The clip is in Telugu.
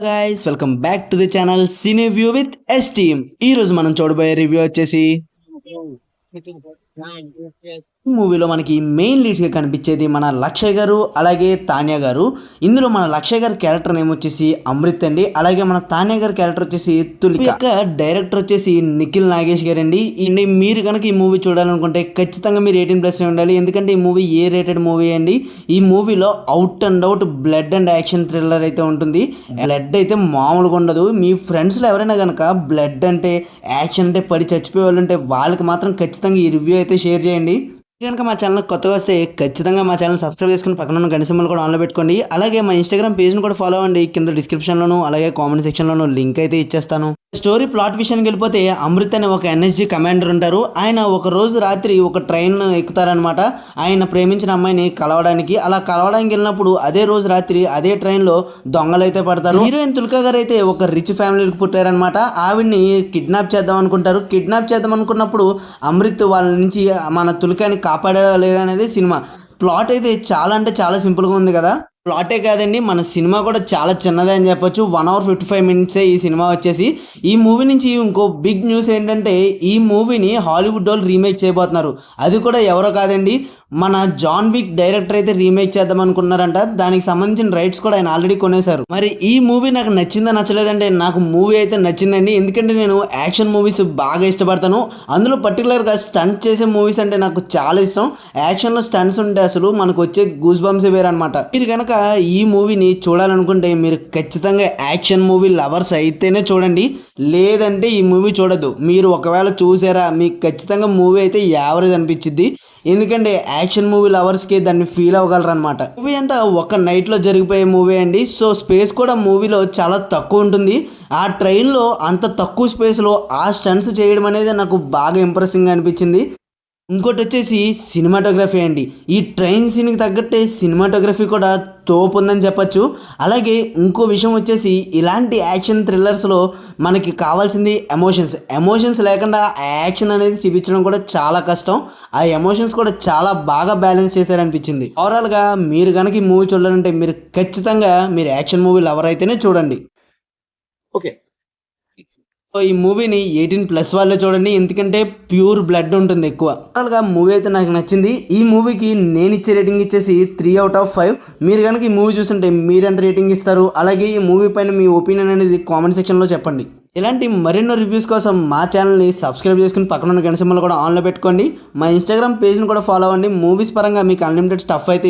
Guys welcome back to the channel cine view with S team. ఈ రోజు మనం చూడబోయే రివ్యూ వచ్చేసి ఈ మూవీలో మనకి మెయిన్ లీడ్స్ గా కనిపించేది మన లక్షయ్ గారు అలాగే తాన్యా గారు. ఇందులో మన లక్షయ్ గారి క్యారెక్టర్ నేమ్ వచ్చేసి అమృత్ అండి. అలాగే మన తాన్యా గారి క్యారెక్టర్ వచ్చేసి తులిక. డైరెక్టర్ వచ్చేసి నిఖిల్ నాగేష్ గారు అండి. మీరు కనుక ఈ మూవీ చూడాలనుకుంటే ఖచ్చితంగా మీరు 18+ ఉండాలి. ఎందుకంటే ఈ మూవీ ఏ రేటెడ్ మూవీ అండి. ఈ మూవీలో out and out blood and action thriller అయితే ఉంటుంది. బ్లడ్ అయితే మామూలుగా ఉండదు. మీ ఫ్రెండ్స్లో ఎవరైనా కనుక బ్లడ్ అంటే యాక్షన్ అంటే పడి చచ్చిపోయే వాళ్ళు ఉంటే వాళ్ళకి మాత్రం ఖచ్చితంగా ఈ రివ్యూ అయితే షేర్ చేయండి. కనుక మా ఛానల్ కొత్తగా వస్తే ఖచ్చితంగా మా ఛానల్ సబ్స్క్రైబ్ చేసుకుని పక్కన ఉన్న గంట సింబల్ కూడా ఆన్లో పెట్టుకోండి. అలాగే మా ఇన్స్టాగ్రామ్ పేజ్ని కూడా ఫాలో అవ్వండి. కింద డిస్క్రిప్షన్లోను అలాగే కామెంట్ సెక్షన్లోను లింక్ అయితే ఇచ్చేస్తాను. స్టోరీ ప్లాట్ విషయానికి వెళ్ళిపోతే అమృత్ అనే ఒక ఎన్ఎస్జీ కమాండర్ ఉంటారు. ఆయన ఒక రోజు రాత్రి ఒక ట్రైన్ ఎక్కుతారనమాట ఆయన ప్రేమించిన అమ్మాయిని కలవడానికి. అలా కలవడానికి వెళ్ళినప్పుడు అదే రోజు రాత్రి అదే ట్రైన్లో దొంగలు అయితే పడతారు. హీరోయిన్ తుల్కా గారు అయితే ఒక రిచ్ ఫ్యామిలీకి పుట్టారనమాట. ఆవిడ్ని కిడ్నాప్ చేద్దాం అనుకుంటారు. కిడ్నాప్ చేద్దాం అనుకున్నప్పుడు అమృత్ వాళ్ళ నుంచి మన తుల్కాని కాపాడా లేదనేది సినిమా ప్లాట్. అయితే చాలా అంటే చాలా సింపుల్గా ఉంది కదా. ప్లాటే కాదండి, మన సినిమా కూడా చాలా చిన్నదే అని చెప్పొచ్చు. 1 hour 55 minutes ఈ సినిమా వచ్చేసి. ఈ మూవీ నుంచి ఇంకో బిగ్ న్యూస్ ఏంటంటే ఈ మూవీని హాలీవుడ్ వాళ్ళు రీమేక్ చేయబోతున్నారు. అది కూడా ఎవరో కాదండి, మన జాన్ విక్ డైరెక్టర్ అయితే రీమేక్ చేద్దాం అనుకున్నారంట. దానికి సంబంధించిన రైట్స్ కూడా ఆయన ఆల్రెడీ కొనేశారు. మరి ఈ మూవీ నాకు నచ్చిందా నచ్చలేదంటే నాకు మూవీ అయితే నచ్చిందండి. ఎందుకంటే నేను యాక్షన్ మూవీస్ బాగా ఇష్టపడతాను. అందులో పర్టికులర్గా స్టంట్ చేసే మూవీస్ అంటే నాకు చాలా ఇష్టం. యాక్షన్లో స్టంట్స్ ఉంటే అసలు మనకు వచ్చే గూస్ బంప్స్ వేరనమాట. మీరు కనుక ఈ మూవీని చూడాలనుకుంటే మీరు ఖచ్చితంగా యాక్షన్ మూవీ లవర్స్ అయితేనే చూడండి, లేదంటే ఈ మూవీ చూడద్దు. మీరు ఒకవేళ చూసారా మీకు ఖచ్చితంగా మూవీ అయితే యావరేజ్ అనిపించింది. ఎందుకంటే యాక్షన్ మూవీ లవర్స్కి దాన్ని ఫీల్ అవ్వగలరు అనమాట. మూవీ అంతా ఒక నైట్లో జరిగిపోయే మూవీ అండి. సో స్పేస్ కూడా మూవీలో చాలా తక్కువ ఉంటుంది. ఆ ట్రైన్లో అంత తక్కువ స్పేస్లో ఆ స్టంట్స్ చేయడం అనేది నాకు బాగా ఇంప్రెసింగ్గా అనిపించింది. ఇంకోటి వచ్చేసి సినిమాటోగ్రఫీ అండి. ఈ ట్రైన్ సీన్కి తగ్గట్టే సినిమాటోగ్రఫీ కూడా తోపు ఉందని చెప్పచ్చు. అలాగే ఇంకో విషయం వచ్చేసి ఇలాంటి యాక్షన్ థ్రిల్లర్స్లో మనకి కావాల్సింది ఎమోషన్స్ లేకుండా ఆ యాక్షన్ అనేది చూపించడం కూడా చాలా కష్టం. ఆ ఎమోషన్స్ కూడా చాలా బాగా బ్యాలెన్స్ చేశారనిపించింది. ఓవరాల్గా మీరు కనుక ఈ మూవీ చూడాలంటే మీరు ఖచ్చితంగా మీరు యాక్షన్ మూవీ లవర్ అయితేనే చూడండి. ఓకే, సో ఈ మూవీని 18+ వాళ్ళే చూడండి. ఎందుకంటే ప్యూర్ బ్లడ్ ఉంటుంది ఎక్కువ. టోటల్గా మూవీ అయితే నాకు నచ్చింది. ఈ మూవీకి నేను ఇచ్చే రేటింగ్ వచ్చేసి 3 out of 5. మీరు కనుక ఈ మూవీ చూస్తుంటే మీరు ఎంత రేటింగ్ ఇస్తారు? అలాగే ఈ మూవీ పైన మీ ఒపీనియన్ అనేది కామెంట్ సెక్షన్లో చెప్పండి. ఇలాంటి మరెన్నో రివ్యూస్ కోసం మా ఛానల్ని సబ్స్క్రైబ్ చేసుకుని పక్కన ఉన్న గంట సింబల్ కూడా ఆన్లో పెట్టుకోండి. మా ఇన్స్టాగ్రామ్ పేజ్ని కూడా ఫాలో అవ్వండి. మూవీస్ పరంగా మీకు అన్లిమిటెడ్ స్టఫ్ అయితే